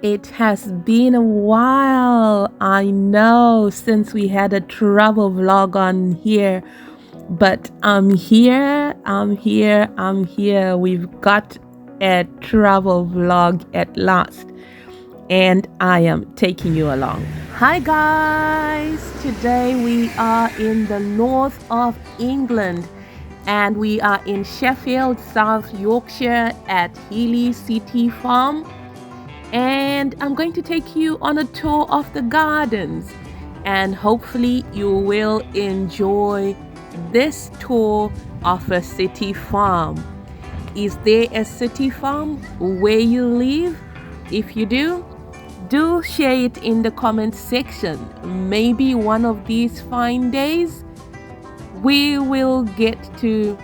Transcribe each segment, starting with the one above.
It has been a while, I know, since we had a travel vlog on here, but I'm here. We've got a travel vlog at last, and I am taking you along. Hi guys, today we are in the north of England and we are in Sheffield, South Yorkshire at Heeley City Farm. And I'm going to take you on a tour of the gardens, and hopefully you will enjoy this tour of a city farm. Is there a city farm where you live? If you do share it in the comment section. Maybe one of these fine days we will get to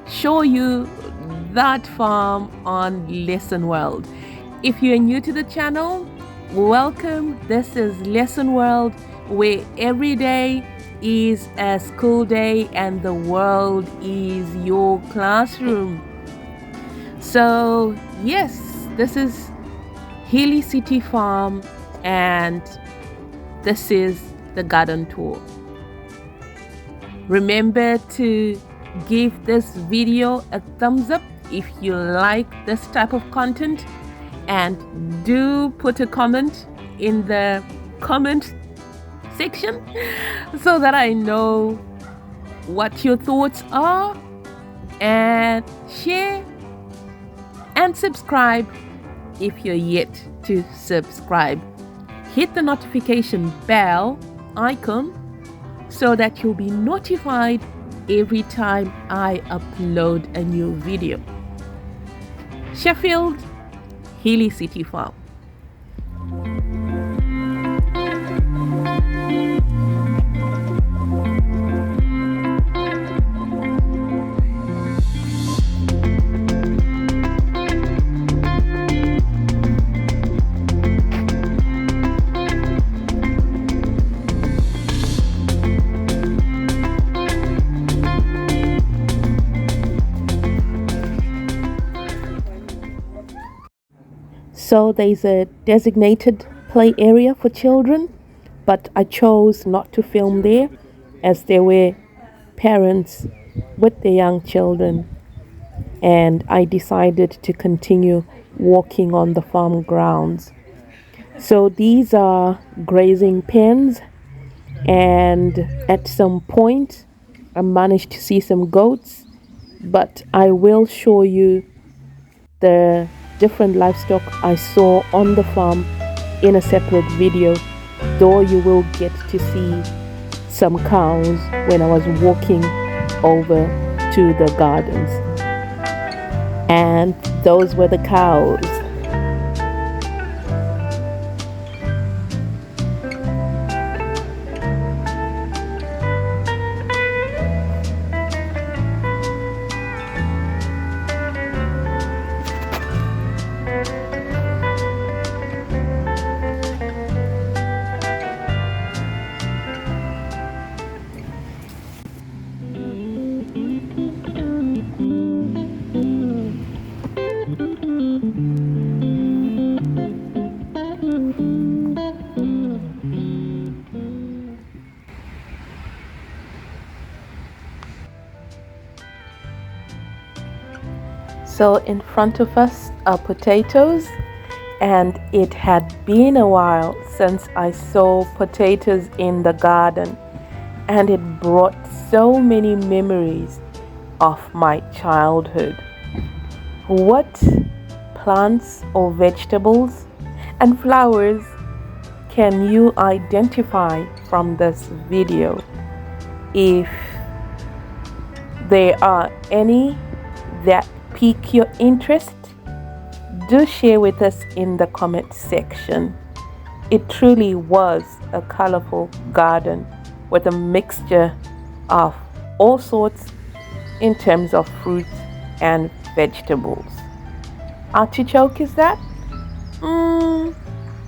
show you that farm on Lesson World. If you're new to the channel, welcome. This is Lesson World, where every day is a school day and the world is your classroom. So yes, this is Heeley City Farm and this is the garden tour. Remember to give this video a thumbs up if you like this type of content, and do put a comment in the comment section so that I know what your thoughts are, and share and subscribe if you're yet to subscribe. Hit the notification bell icon so that you'll be notified every time I upload a new video. Sheffield, Heeley City Farm. So there's a designated play area for children, but I chose not to film there as there were parents with their young children, and I decided to continue walking on the farm grounds. So these are grazing pens, and at some point I managed to see some goats, but I will show you the different livestock I saw on the farm in a separate video, though you will get to see some cows when I was walking over to the gardens. And those were the cows. So in front of us are potatoes, and it had been a while since I saw potatoes in the garden, and it brought so many memories of my childhood. What plants or vegetables and flowers can you identify from this video? If there are any that pique your interest, do share with us in the comment section. It truly was a colorful garden with a mixture of all sorts in terms of fruits and vegetables. Artichoke, is that?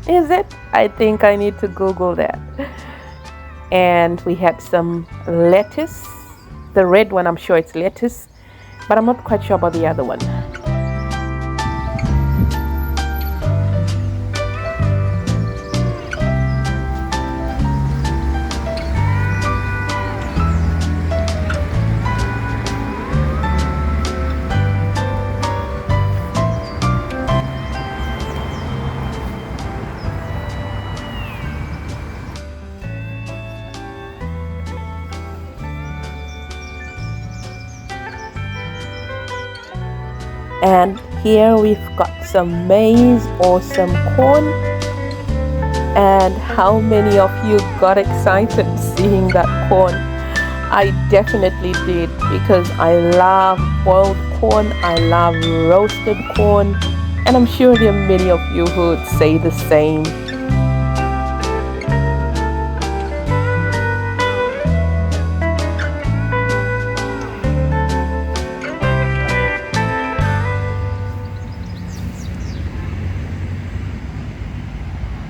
Is it? I think I need to Google that. And we had some lettuce. The red one, I'm sure it's lettuce, but I'm not quite sure about the other one. And here we've got some maize or some corn. And how many of you got excited seeing that corn? I definitely did, because I love boiled corn, I love roasted corn, and I'm sure there are many of you who would say the same.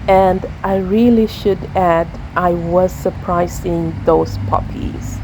And I really should add, I was surprised seeing those poppies.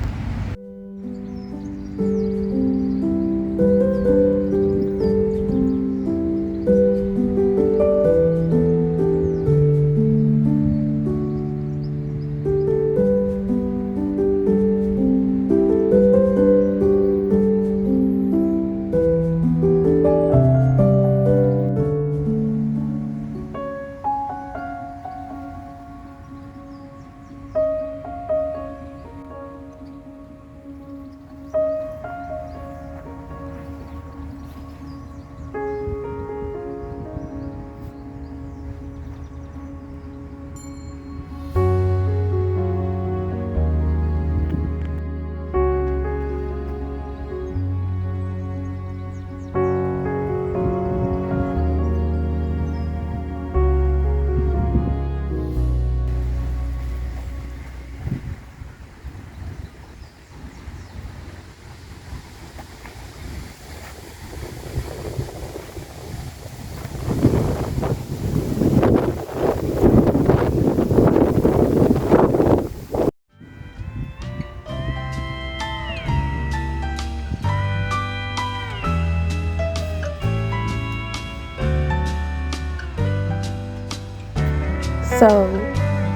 So,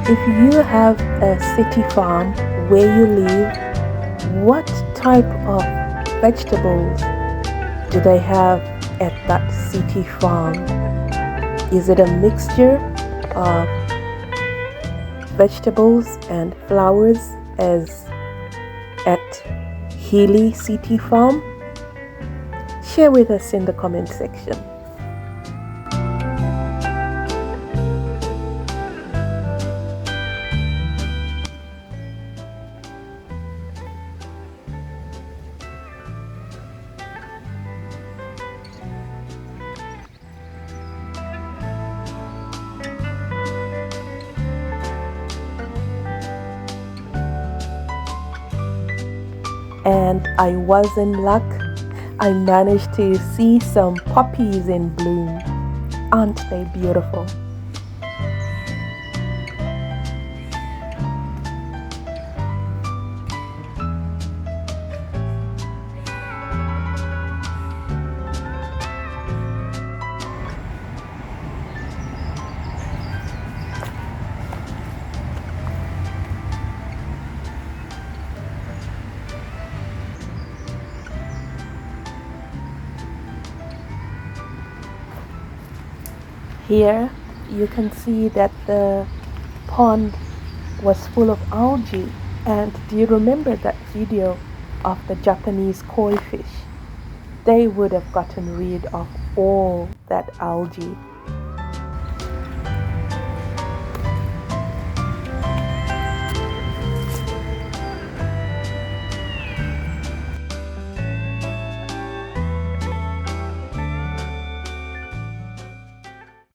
if you have a city farm where you live, what type of vegetables do they have at that city farm? Is it a mixture of vegetables and flowers as at Heeley City Farm? Share with us in the comment section. And I was in luck. I managed to see some poppies in bloom. Aren't they beautiful? Here you can see that the pond was full of algae. And do you remember that video of the Japanese koi fish? They would have gotten rid of all that algae